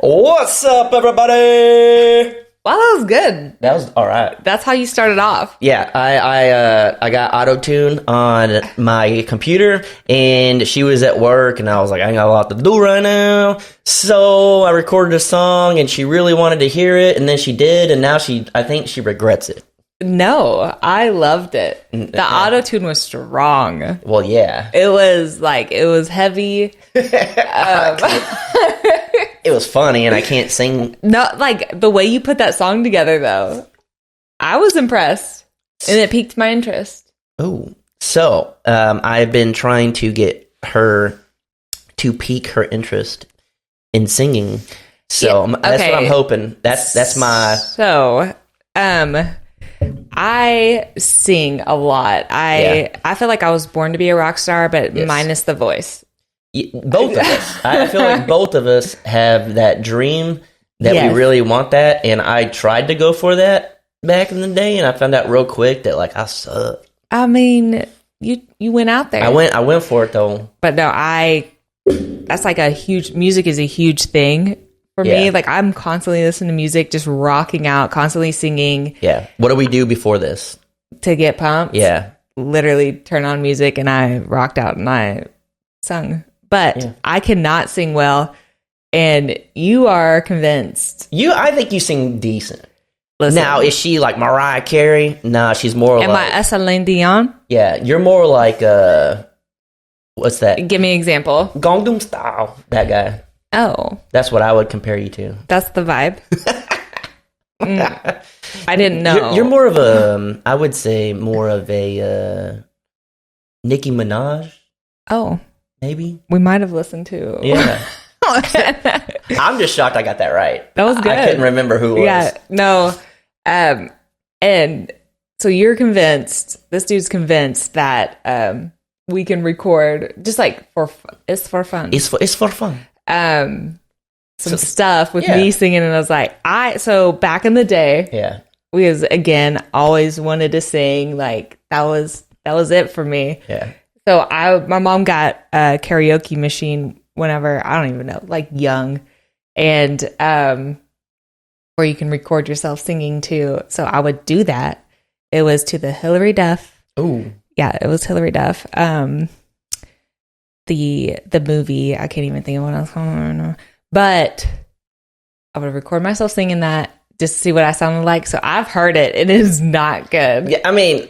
What's up, everybody? Wow, that was good. That was all right. That's how you started off. Yeah, I got auto-tune on my computer, and she was at work, and I was like, I ain't got a lot to do right now. So I recorded a song, and she really wanted to hear it, and then she did, and now I think she regrets it. No, I loved it. The auto-tune was strong. Well, yeah. It was heavy. It was funny, and I can't sing. No, like the way you put that song together, though, I was impressed, and it piqued my interest. Oh, so I've been trying to get her to pique her interest in singing. So that's what I'm hoping. That's my. So, I sing a lot. I feel like I was born to be a rock star, but minus the voice. Both of us. I feel like both of us have that dream that we really want that, and I tried to go for that back in the day, and I found out real quick that like I suck. I mean, you went out there. I went for it though. But no, that's like music is a huge thing for me. Like I'm constantly listening to music, just rocking out, constantly singing. Yeah. What do we do before this? To get pumped? Yeah. Literally turn on music and I rocked out and I sung. But I cannot sing well, and you are convinced. I think you sing decent. Listen, now, is she like Mariah Carey? Nah, she's more Am I Celine Dion? Yeah, you're more like, what's that? Give me an example. Gangnam Style, that guy. Oh. That's what I would compare you to. That's the vibe. I didn't know. You're more of a, I would say more of a Nicki Minaj. Oh. Maybe. We might have listened to. Yeah. I'm just shocked I got that right. That was good. I couldn't remember who it was. Yeah, no. And so you're convinced, this dude's convinced that we can record just like it's for fun. It's for fun. Some stuff with me singing, and I was like, so back in the day, we again always wanted to sing. Like that was it for me. Yeah. So my mom got a karaoke machine whenever, I don't even know, like young, and where you can record yourself singing too. So I would do that. It was to the Hilary Duff. Ooh. Yeah, it was Hilary Duff. The movie, I can't even think of what else. But I would record myself singing that just to see what I sounded like. So I've heard it. It is not good. Yeah, I mean,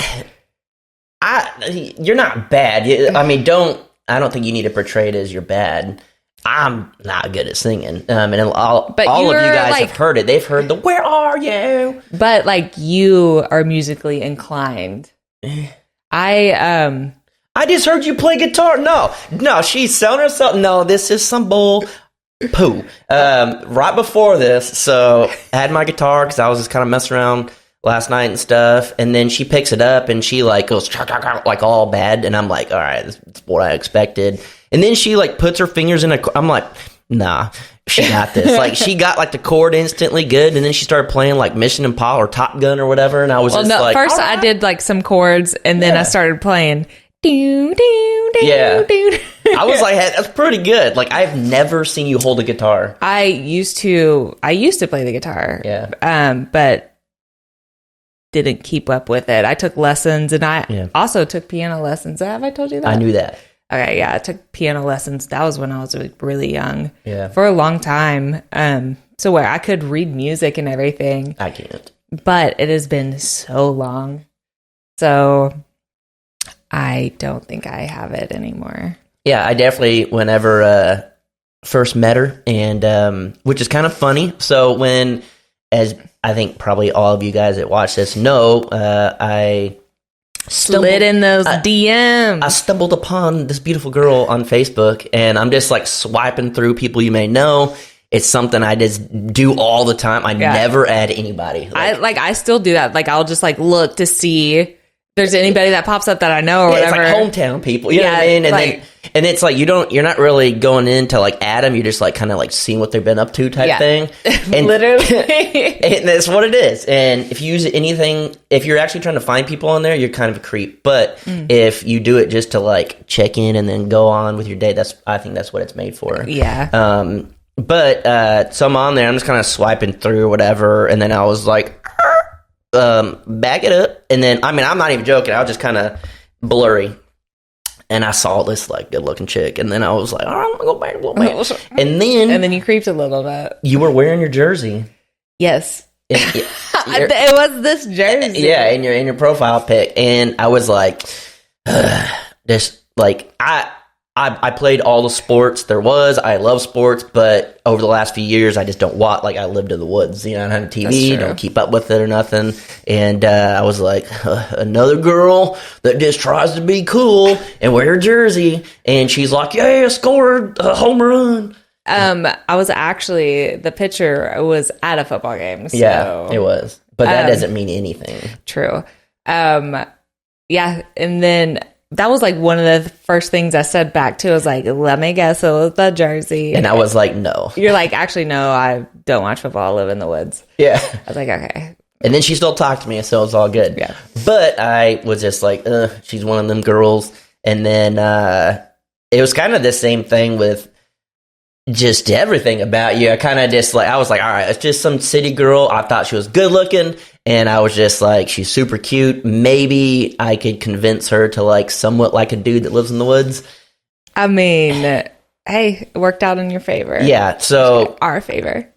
you're not bad. I mean, I don't think you need to portray it as you're bad. I'm not good at singing. And all of you guys have heard it. They've heard the "Where are you?" But like you are musically inclined. I just heard you play guitar. No, she's selling herself. No, this is some bull poo. Right before this, so I had my guitar because I was just kind of messing around last night and stuff, and then she picks it up and she like goes like all bad, and I'm like, all right, that's what I expected. And then she like puts her fingers in I'm like, nah, she got this. Like she got like the chord instantly good, and then she started playing like Mission Impossible or Top Gun or whatever, and I was like, first right. I did like some chords, and then I started playing. Do, do, do, yeah, do. I was like, hey, that's pretty good. Like I've never seen you hold a guitar. I used to play the guitar. Yeah. But didn't keep up with it. I took lessons, and I also took piano lessons. Have I told you that? I knew that. Okay, yeah, I took piano lessons. That was when I was really young. Yeah. For a long time. So where I could read music and everything. I can't. But it has been so long. So I don't think I have it anymore. Yeah, I definitely, whenever first met her, and which is kind of funny. So as I think probably all of you guys that watch this know, I slid in those DMs. I stumbled upon this beautiful girl on Facebook, and I'm just like swiping through people you may know. It's something I just do all the time. I never add anybody. I still do that. Like I'll just like look to see if there's anybody that pops up that I know or whatever. It's like hometown people. You know what I mean? And it's like you're not really going in to like add them. You're just like kind of like seeing what they've been up to type thing. And literally. And that's what it is. And if you use anything, if you're actually trying to find people on there, you're kind of a creep. But if you do it just to like check in and then go on with your day, I think that's what it's made for. Yeah. But so I'm on there. I'm just kind of swiping through or whatever, and then I was like, back it up. And then, I mean, I'm not even joking. I was just kind of blurry. And I saw this like good looking chick, and then I was like, "All right, I'm gonna go back a little bit." And then you creeped a little bit. You were wearing your jersey. Yes, it was this jersey. Yeah, in your profile pic, and I was like, "This like I played all the sports there was. I love sports, but over the last few years, I just don't watch. Like I lived in the woods, you know, I don't have a TV, don't keep up with it or nothing. And I was like, another girl that just tries to be cool and wear a jersey. And she's like, yeah, scored a home run. I was actually, the picture was at a football game. So. Yeah, it was. But that doesn't mean anything. True. Yeah, and then that was like one of the first things I said back to. I was like, let me guess, it was the jersey. And I was like, no. You're like, actually, no, I don't watch football. I live in the woods. Yeah. I was like, okay. And then she still talked to me, so it was all good. Yeah. But I was just like, she's one of them girls. And then it was kind of the same thing with just everything about you. I kind of just like, I was like, all right, it's just some city girl. I thought she was good looking. And I was just like, she's super cute. Maybe I could convince her to like somewhat like a dude that lives in the woods. I mean, hey, it worked out in your favor. Yeah. So our favor.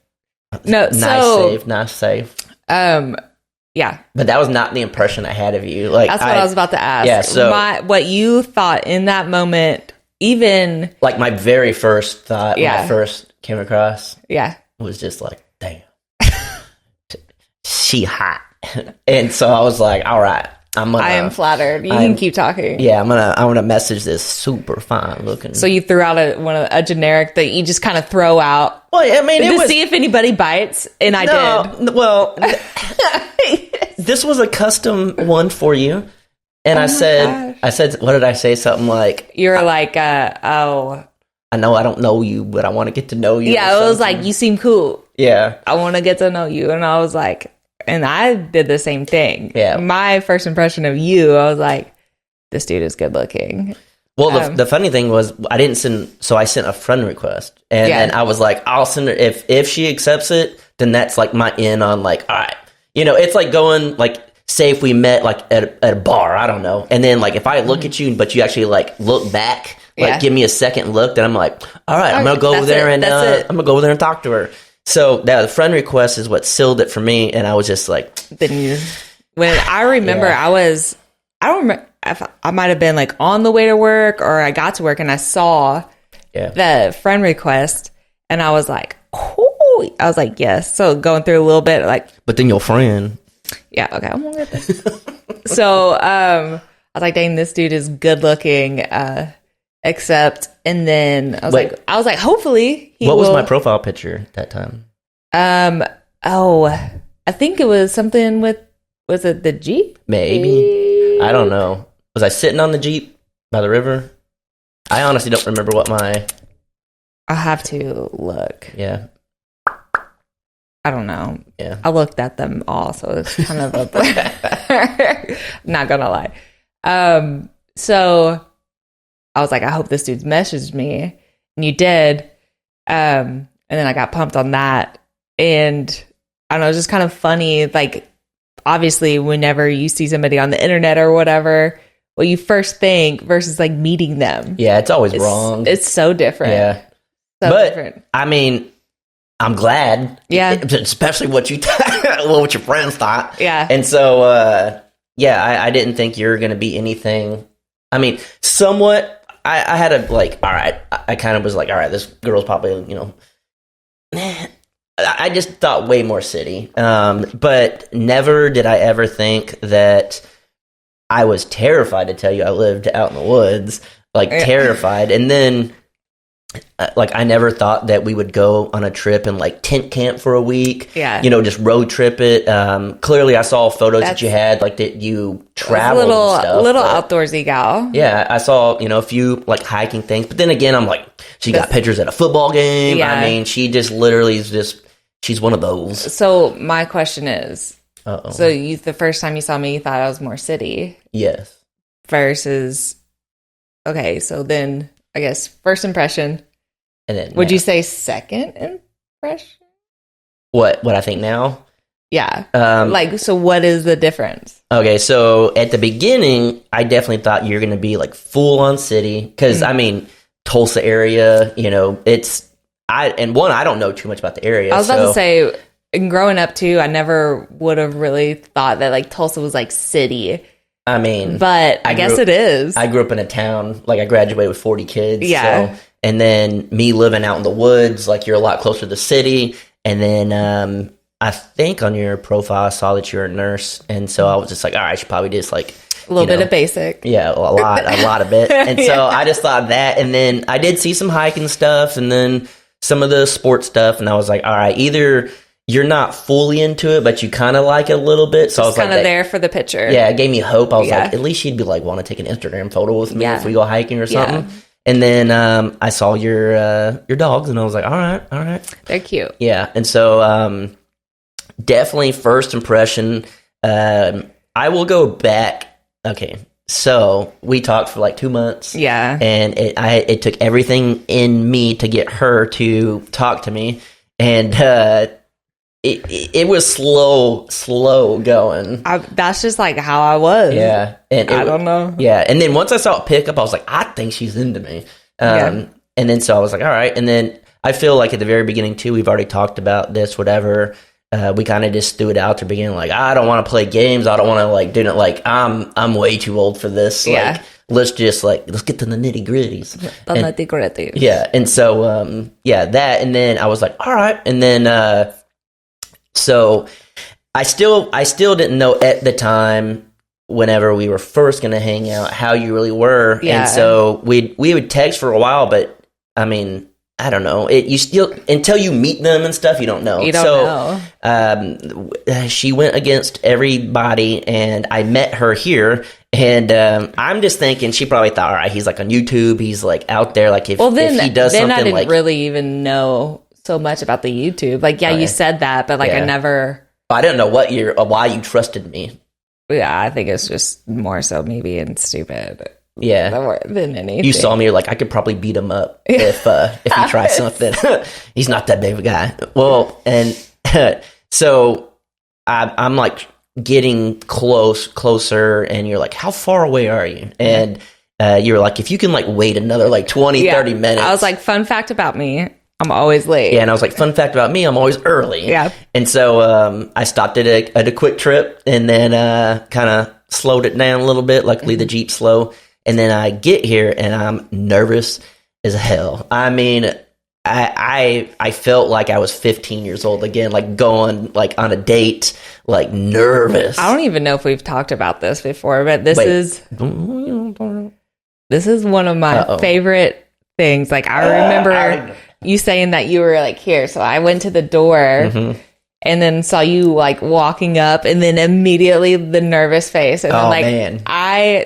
No, nice save. Yeah. But that was not the impression I had of you. Like that's what I was about to ask. Yeah. So what you thought in that moment, even like my very first thought when I first came across, was just like, damn. She hot. And so I was like, all right, I am flattered. You can keep talking. Yeah, I'm gonna message this super fine looking. So you threw out a generic that you just kind of throw out. Well, I mean, to see if anybody bites, and I did. Well, this was a custom one for you, and I said, what did I say? Something like, you're like, oh. I know I don't know you, but I want to get to know you. Yeah, it was like, you seem cool. Yeah. I want to get to know you. And I was like, and I did the same thing. Yeah. My first impression of you, I was like, this dude is good looking. Well, the funny thing was, I sent a friend request. And then I was like, I'll send her, if she accepts it, then that's like my in on like, all right. You know, it's like going, like, say if we met like at a bar, I don't know. And then like, if I look at you, but you actually like look back, like give me a second look, then I'm like, all right, I'm gonna go over there and I'm gonna go over there and talk to her. So the friend request is what sealed it for me, and I was just like, when I remember, I don't remember if I might have been like on the way to work or I got to work and I saw the friend request, and I was like, oh, I was like, yes. So going through a little bit, like, but then your friend, okay, I'm gonna get this. So I was like, dang, this dude is good looking. Except, and then I was like, hopefully he What was my profile picture that time? I think it was something with, was it the Jeep? Maybe. I don't know. Was I sitting on the Jeep by the river? I honestly don't remember what I'll have to look. Yeah. I don't know. Yeah. I looked at them all, so it's kind of not gonna lie. So I was like, I hope this dude's messaged me. And you did. And then I got pumped on that. And I don't know, it's just kind of funny. Like, obviously, whenever you see somebody on the internet or whatever, what you first think versus like meeting them. Yeah, it's always wrong. It's so different. Yeah. So different. I mean, I'm glad. Yeah. Especially what you what your friends thought. Yeah. And so, I didn't think you were going to be anything. I mean, somewhat. I had a like, all right. I kind of was like, all right, this girl's probably, you know. I just thought way more city. But never did I ever think that I was terrified to tell you I lived out in the woods. Like, terrified. And then, like, I never thought that we would go on a trip and, like, tent camp for a week. Yeah. You know, just road trip it. Clearly, I saw photos that you had, like, that you traveled and stuff. Little outdoorsy gal. Yeah, I saw, you know, a few, like, hiking things. But then again, I'm like, she got pictures at a football game. Yeah. I mean, she just literally is just, she's one of those. So, my question is, so the first time you saw me, you thought I was more city? Yes. Versus, okay, so then, I guess, first impression, And then Would you say second impression? what I think now? Yeah. So what is the difference? Okay, so at the beginning, I definitely thought you're going to be like full on city because I mean Tulsa area, I don't know too much about the area. I was about to say, and growing up too, I never would have really thought that like Tulsa was like city. I mean, but I guess it is. I grew up in a town, like I graduated with 40 kids. Yeah. So, and then me living out in the woods, like you're a lot closer to the city. And then I think on your profile, I saw that you're a nurse. And so I was just like, all right, I should probably just like a little bit of basic. Yeah, a lot of it. And so I just thought that. And then I did see some hiking stuff and then some of the sports stuff. And I was like, all right, either you're not fully into it, but you kind of like it a little bit. So I was kind of there for the picture. Yeah, it gave me hope. I was like, at least she'd be like, want to take an Instagram photo with me if we go hiking or something. Yeah. And then I saw your dogs, and I was like, all right. They're cute. Yeah, and so definitely first impression. I will go back. Okay, so we talked for like 2 months. Yeah, and it took everything in me to get her to talk to me, and it was slow going. That's just like how I was. Yeah. And I don't know. Yeah. And then once I saw it pick up, I was like, I think she's into me. And then so I was like, all right. And then I feel like at the very beginning too, we've already talked about this, whatever. We kind of just threw it out to begin like, I don't want to play games. I don't want to like do it. Like I'm way too old for this. Yeah. Like, let's get to the nitty gritties. The nitty gritty. Yeah. And so, that. And then I was like, all right. And then, so I still didn't know at the time whenever we were first going to hang out how you really were. Yeah. And so we would text for a while, but I mean, I don't know. You still, until you meet them and stuff, you don't know. You don't know. She went against everybody and I met her here and I'm just thinking she probably thought, all right, he's like on YouTube. He's like out there. Like if he does something I didn't like really even know so much about the YouTube. Like, you said that, but like I never. I didn't know why you trusted me. Yeah, I think it's just more so me being stupid. Yeah, than anything. You saw me. You're like, I could probably beat him up if he tries something. He's not that big of a guy. Well, and so I'm like getting closer, and you're like, how far away are you? And you're like, if you can like wait another like 20, 30 minutes. I was like, fun fact about me. I'm always late. Yeah, and I was like, fun fact about me, I'm always early. Yeah. And so I stopped at a quick trip and then kind of slowed it down a little bit. Luckily, the Jeep's slow. And then I get here and I'm nervous as hell. I mean, I felt like I was 15 years old again, like going like on a date, like nervous. I don't even know if we've talked about this before, but this is one of my favorite things. Like I remember you saying that you were like here, so I went to the door and then saw you like walking up, and then immediately the nervous face, and then man. I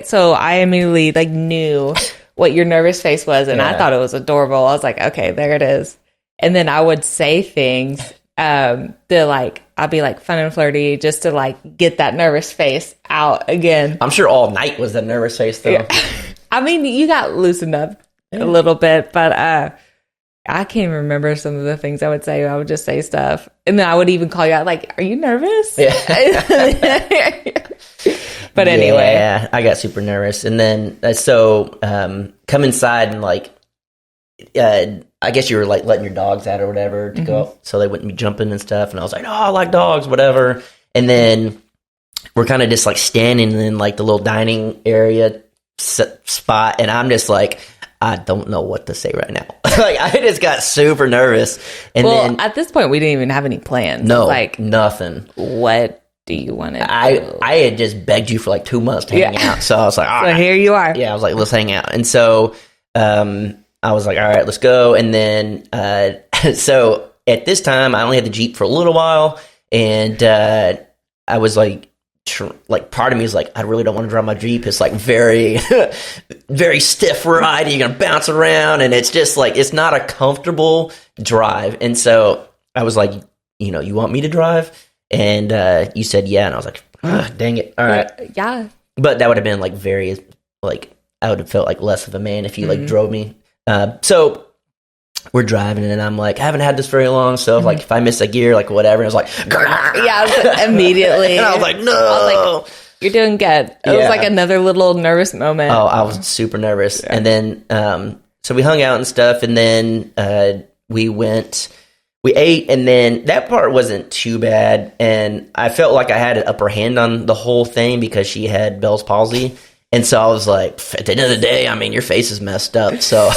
immediately like knew what your nervous face was, and I thought it was adorable. I was like, okay, there it is. And then I would say things that like I'd be like fun and flirty just to like get that nervous face out again. I'm sure all night was the nervous face though. Yeah. I mean, you got loosened up a little bit, but I can't even remember some of the things I would say. I would just say stuff. And then I would even call you out like, are you nervous? Yeah. But anyway. Yeah, I got super nervous. And then, come inside and like, I guess you were like letting your dogs out or whatever to go so they wouldn't be jumping and stuff. And I was like, oh, I like dogs, whatever. And then we're kind of just like standing in like the little dining area spot. And I'm just like, I don't know what to say right now. Like I just got super nervous. And then at this point we didn't even have any plans. No, like nothing. What do you want to do? I had just begged you for like 2 months to hang out. So I was like, all right. So here you are. Yeah, I was like, let's hang out. And so I was like, all right, let's go. And then so at this time I only had the Jeep for a little while, and I was like part of me is like, I really don't want to drive my Jeep. It's like very, very stiff ride. You're going to bounce around and it's just like, it's not a comfortable drive. And so I was like, you want me to drive? And you said, yeah. And I was like, dang it. All right. Yeah. But that would have been like very, like, I would have felt like less of a man if you like drove me. So we're driving, and I'm like, I haven't had this very long, so like if I miss a gear, like whatever, and I was like, Yeah, immediately. and I was like, no. I was like, you're doing good. It was like another little nervous moment. Oh, I was super nervous. And then, so we hung out and stuff, and then we ate, and then that part wasn't too bad, and I felt like I had an upper hand on the whole thing because she had Bell's palsy. And so I was like, at the end of the day, I mean, your face is messed up. So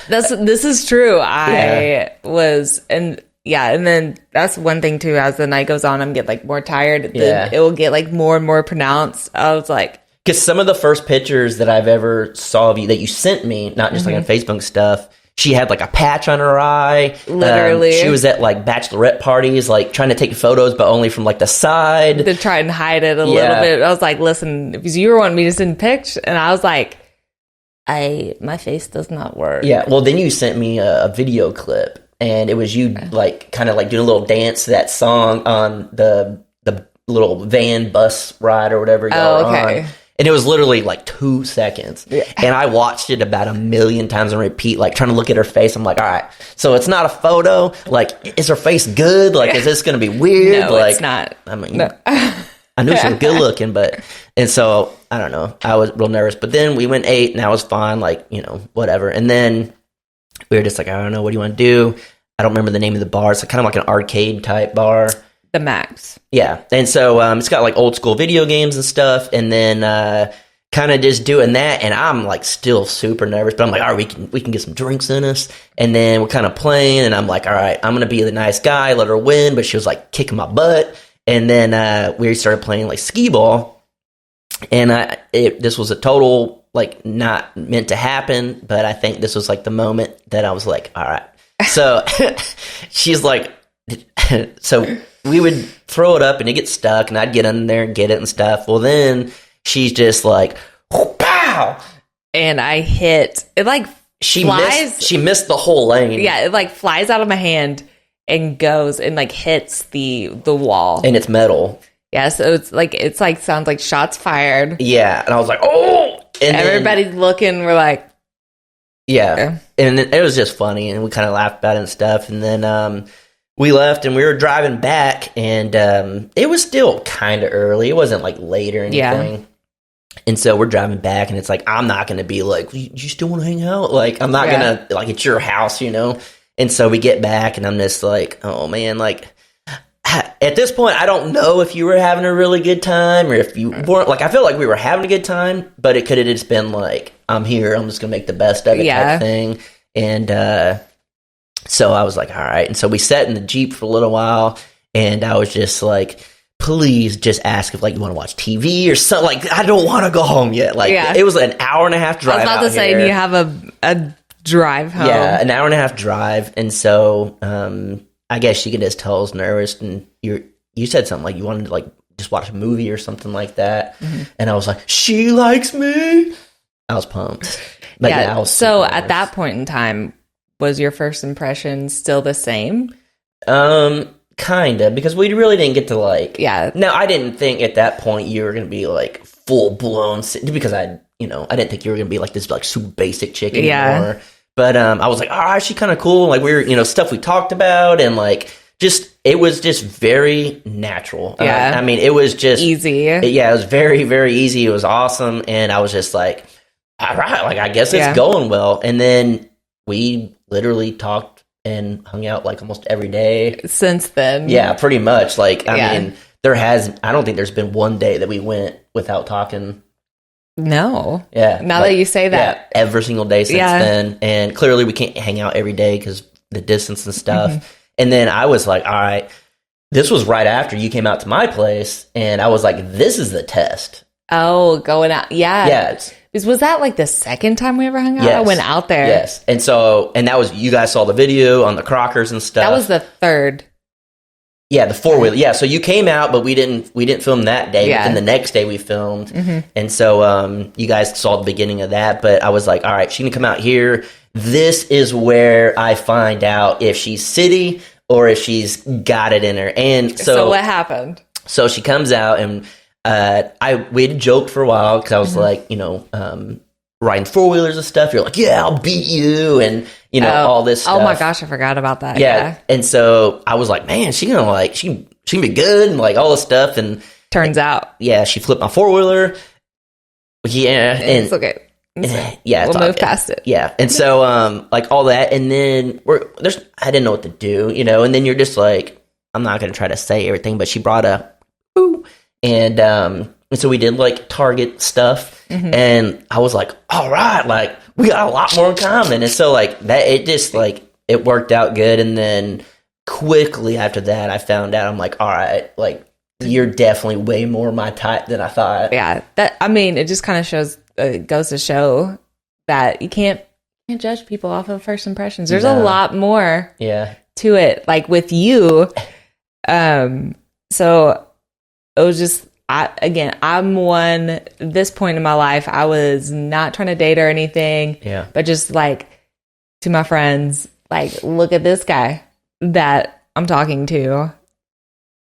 this is true. I was, and then that's one thing too. As the night goes on, I'm getting like more tired. Then it will get like more and more pronounced. I was like, because some of the first pictures that I've ever saw of you that you sent me, not just like on Facebook stuff, she had like a patch on her eye. Literally. She was at like bachelorette parties, like trying to take photos, but only from like the side. To try and hide it a little bit. I was like, listen, because you were wanting me to send pics, and I was like, my face does not work. Yeah. Well, then you sent me a video clip, and it was you like kind of like doing a little dance to that song on the little van bus ride or whatever y'all were on. And it was literally like 2 seconds. Yeah. And I watched it about 1,000,000 times on repeat, like trying to look at her face. I'm like, all right, so it's not a photo. Like, is her face good? Like, is this going to be weird? No, like, it's not. I mean, I knew she was good looking, and so, I don't know. I was real nervous. But then we went and ate, and I was fine, like, you know, whatever. And then we were just like, I don't know, what do you want to do? I don't remember the name of the bar. It's kind of like an arcade type bar. The Max. Yeah. And so it's got like old school video games and stuff, and then kind of just doing that, and I'm like still super nervous, but I'm like, all right, we can get some drinks in us, and then we're kind of playing, and I'm like, all right, I'm gonna be the nice guy, let her win, but she was like kicking my butt, and then we started playing like skee ball, and this was a total like not meant to happen, but I think this was like the moment that I was like, all right, so she's like, so we would throw it up and it gets stuck, and I'd get in there and get it and stuff. Well, then she's just like, pow! And I hit it like flies. She missed the whole lane. Yeah, it like flies out of my hand and goes and like hits the wall. And it's metal. Yeah, so it's like sounds like shots fired. Yeah, and I was like, oh! And everybody's looking. We're like, yeah. And it was just funny, and we kind of laughed about it and stuff. And then we left, and we were driving back, and it was still kind of early. It wasn't like late or anything. Yeah. And so we're driving back, and it's like, I'm not going to be like, you still want to hang out? Like, I'm not going to, like, it's your house, you know? And so we get back, and I'm just like, oh, man, like, at this point, I don't know if you were having a really good time or if you weren't. Like, I feel like we were having a good time, but it could have just been like, I'm here, I'm just going to make the best of it type thing. And so I was like, all right. And so we sat in the Jeep for a little while, and I was just like, please just ask if like you want to watch TV or something. Like, I don't want to go home yet. Like, it was an hour and a half drive. I was about to say, you have a drive home. Yeah, an hour and a half drive. And so I guess you could just tell I was nervous, and you said something like you wanted to like just watch a movie or something like that. Mm-hmm. And I was like, she likes me. I was pumped. Like, yeah. So at that point in time, was your first impression still the same? Kind of, because we really didn't get to like... Yeah. No, I didn't think at that point you were going to be like full-blown... Because I didn't think you were going to be like this like super basic chick anymore. Yeah. But I was like, oh, she's kind of cool. Like, we were, stuff we talked about, and like, just, it was just very natural. Yeah. I mean, it was just... Easy. It was very, very easy. It was awesome. And I was just like, all right, like, I guess it's going well. And then we literally talked and hung out like almost every day since then. Yeah, pretty much. Like, I mean, I don't think there's been one day that we went without talking. No. Yeah. Now that you say that. Yeah, every single day since then. And clearly we can't hang out every day because the distance and stuff. Mm-hmm. And then I was like, all right, this was right after you came out to my place. And I was like, this is the test. Oh, going out. Yeah. Yeah. Was that like the second time we ever hung out? Yes. I went out there. Yes. And that was, you guys saw the video on the Crockers and stuff. That was the third. Yeah, the 4-wheeler. Yeah, so you came out, but we didn't film that day. Yeah. But then the next day we filmed. Mm-hmm. And so you guys saw the beginning of that. But I was like, all right, she can come out here. This is where I find out if she's city or if she's got it in her. And so what happened? So she comes out, and we had joked for a while because I was like, riding 4-wheelers and stuff. You're like, yeah, I'll beat you, and all this stuff. Oh my gosh, I forgot about that. Yeah. And so I was like, man, she gonna like she can be good and like all this stuff. And turns out, yeah, she flipped my 4-wheeler. Yeah, and it's okay. Yeah, we'll move past it. Yeah, and so like all that, and then I didn't know what to do, and then you're just like, I'm not gonna try to say everything, but she brought up, and so we did like Target stuff, and I was like, all right, like we got a lot more in common, and so like that, it just like it worked out good, and then quickly after that, I found out, I'm like, all right, like you're definitely way more my type than I thought. Yeah, it just kind of shows. It goes to show that you can't judge people off of first impressions. There's a lot more to it, like with you. So it was just, I'm one, at this point in my life, I was not trying to date or anything, but just like to my friends, like, look at this guy that I'm talking to,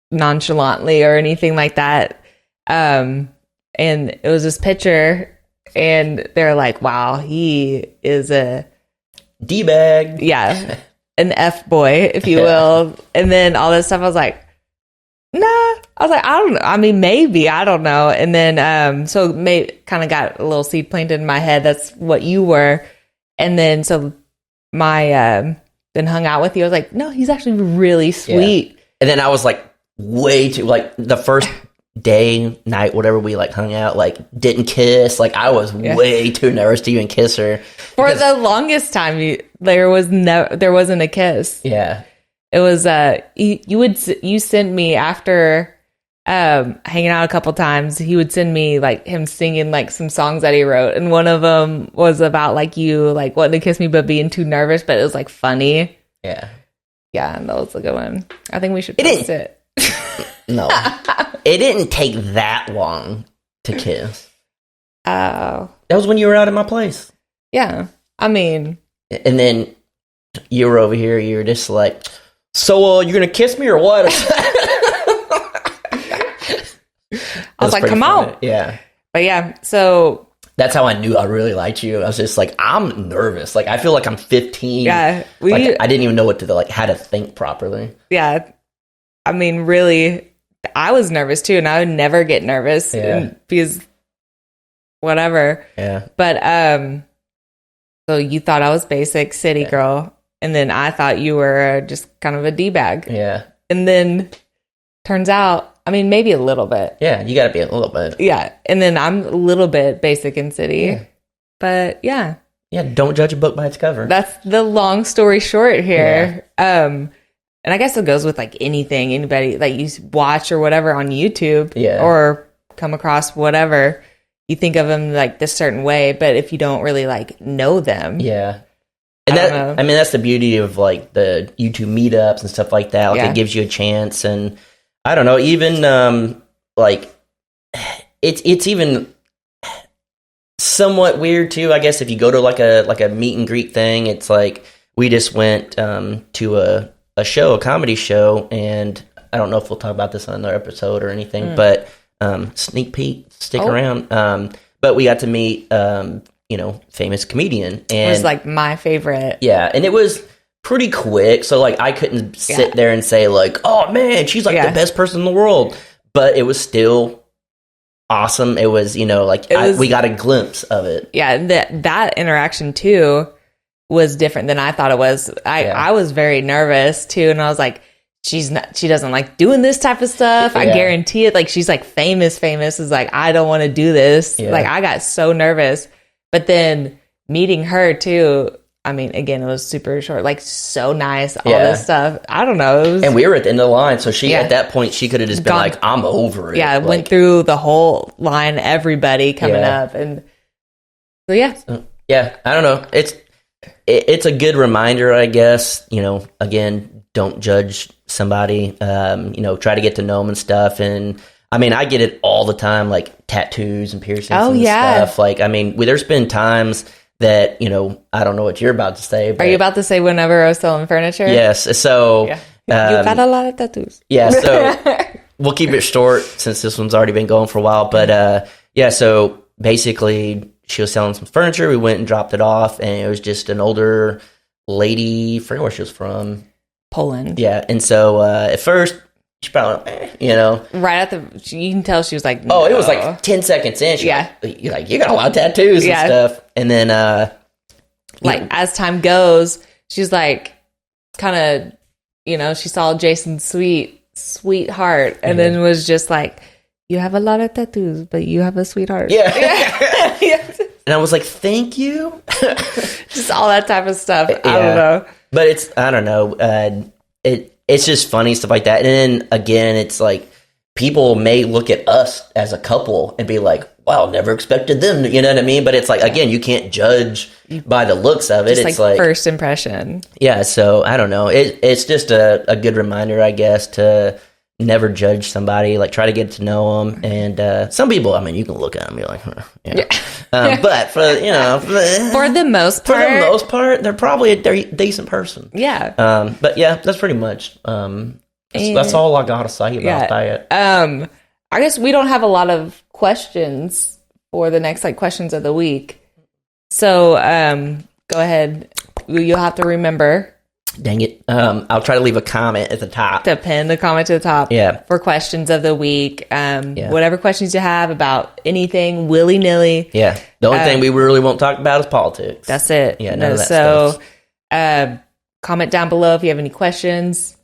nonchalantly or anything like that. And it was this picture, and they're like, wow, he is a D-bag. Yeah. An F-boy, if you will. And then all this stuff, I was like, nah. I was like, I don't know. I mean, maybe. I don't know. And then, so kind of got a little seed planted in my head. That's what you were. And then, so then hung out with you. I was like, no, he's actually really sweet. Yeah. And then I was like, way too, like the first day, night, whatever, we like hung out, like didn't kiss. Like I was way too nervous to even kiss her. For the longest time, there wasn't a kiss. Yeah. It was you sent me after hanging out a couple times. He would send me like him singing like some songs that he wrote, and one of them was about like you like wanting to kiss me but being too nervous, but it was like funny. Yeah, and that was a good one. I think we should post it. No, it didn't take that long to kiss. Oh, that was when you were out at my place. Yeah, I mean, and then you were over here. You were just like, so you're gonna kiss me or what? I was like, come on. Yeah. But yeah, so that's how I knew I really liked you. I was just like, I'm nervous. Like I feel like I'm 15. Yeah, I didn't even know what to like, how to think properly. Yeah, I mean, really. I was nervous too, and I would never get nervous because whatever. Yeah. But so you thought I was basic city girl, and then I thought you were just kind of a D-bag. Yeah. And then turns out, I mean, maybe a little bit. Yeah, you got to be a little bit. Yeah, and then I'm a little bit basic and city. Yeah. But yeah. Yeah, don't judge a book by its cover. That's the long story short here. Yeah. And I guess it goes with like anything, anybody that you watch or whatever on YouTube or come across whatever, you think of them like this certain way, but if you don't really like know them. Yeah. And that's the beauty of like the YouTube meetups and stuff like that. Like it gives you a chance, and I don't know, even like it's even somewhat weird too, I guess, if you go to like a meet and greet thing. It's like we just went to a comedy show, and I don't know if we'll talk about this on another episode or anything, but sneak peek, stick around. But we got to meet, famous comedian. And it was like my favorite. Yeah. And it was pretty quick. So like I couldn't sit there and say like, oh man, she's like the best person in the world. But it was still awesome. It was, we got a glimpse of it. Yeah. That interaction too was different than I thought it was. I was very nervous too, and I was like, she doesn't like doing this type of stuff. I guarantee it. Like she's like famous is like, I don't want to do this. Like I got so nervous. But then meeting her too, I mean, again, it was super short, like so nice, all this stuff. I don't know. And we were at the end of the line, so she at that point she could have just been like, I'm over it. Yeah, went through the whole line, everybody coming up, and so yeah, I don't know. It's a good reminder, I guess. Again, don't judge somebody. Try to get to know them and stuff. And I mean, I get it all the time, like tattoos and piercings and stuff. Like, I mean, there's been times that, I don't know what you're about to say. But, are you about to say whenever I was selling furniture? Yes. So you got a lot of tattoos. Yeah. So we'll keep it short since this one's already been going for a while. But so basically, she was selling some furniture. We went and dropped it off, and it was just an older lady. I forget where she was from. Poland. Yeah, and so at first, she probably, Right at you can tell she was like, oh, it was like 10 seconds in. She you got a lot of tattoos and stuff. And then, as time goes, she's like, kind of, she saw Jason's sweetheart, and then was just like, you have a lot of tattoos, but you have a sweetheart. Yeah. And I was like, thank you. Just all that type of stuff. I don't know. But I don't know. It's just funny, stuff like that. And then again, it's like people may look at us as a couple and be like, wow, never expected them. You know what I mean? But it's like, again, you can't judge by the looks of it. Just it's like first impression. Yeah. So I don't know. It's just a good reminder, I guess, to never judge somebody, like try to get to know them. And some people, I mean, you can look at them and be like, but for the most part, they're probably a decent person. Yeah. But yeah, that's pretty much that's all I gotta say about that. I guess we don't have a lot of questions for the next questions of the week. So go ahead. You'll have to remember. Dang it. I'll try to leave a comment at the top. To pin the comment to the top. Yeah. For questions of the week. Whatever questions you have about anything, willy-nilly. Yeah. The only thing we really won't talk about is politics. That's it. Yeah, none of that stuff. Comment down below if you have any questions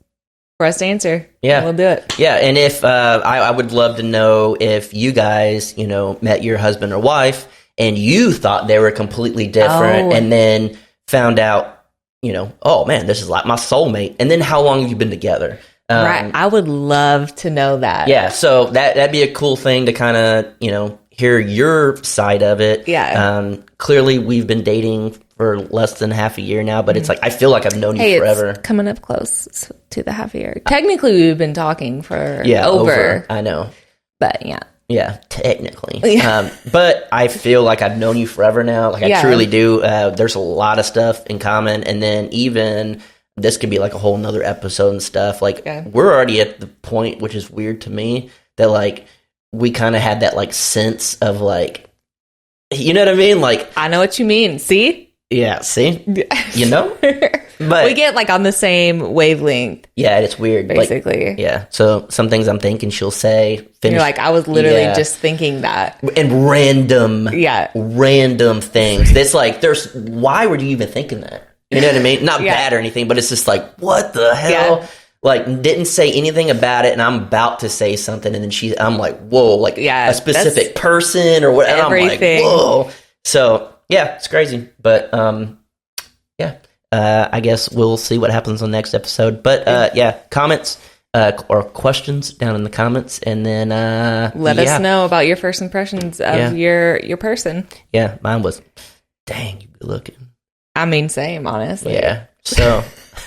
for us to answer. Yeah. We'll do it. Yeah. And if I would love to know if you guys, met your husband or wife and you thought they were completely different and then found out, oh man, this is like my soulmate. And then how long have you been together? Right. I would love to know that. Yeah. So that'd be a cool thing to kind of, hear your side of it. Yeah. Clearly we've been dating for less than half a year now, but it's like, I feel like I've known you forever. It's coming up close to the half a year. Technically we've been talking for over. I know. But yeah. Yeah, technically. But I feel like I've known you forever now. Like I truly do. There's a lot of stuff in common. And then even this could be like a whole nother episode and stuff. Like we're already at the point, which is weird to me, that like we kind of had that like sense of like, you know what I mean? Like I know what you mean. See? Yeah, see? But we get like on the same wavelength. Yeah, it's weird. Basically. Like, yeah. So some things I'm thinking she'll say. You're like, I was literally just thinking that. And random things. It's like, why were you even thinking that? You know what I mean? Not bad or anything, but it's just like, what the hell? Yeah. Like, didn't say anything about it, and I'm about to say something, and then I'm like, whoa, like a specific person or whatever. Everything. I'm like, whoa. So, yeah, it's crazy. But, I guess we'll see what happens on the next episode. But, comments or questions down in the comments, and then let us know about your first impressions of your person. Yeah, mine was, dang, you good looking. I mean, same, honestly. Yeah. So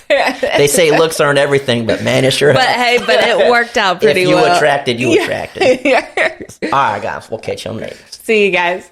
they say looks aren't everything, but man, it sure. But hey, it worked out pretty well. If you attracted, you attracted. All right, guys, we'll catch you on later. See you guys.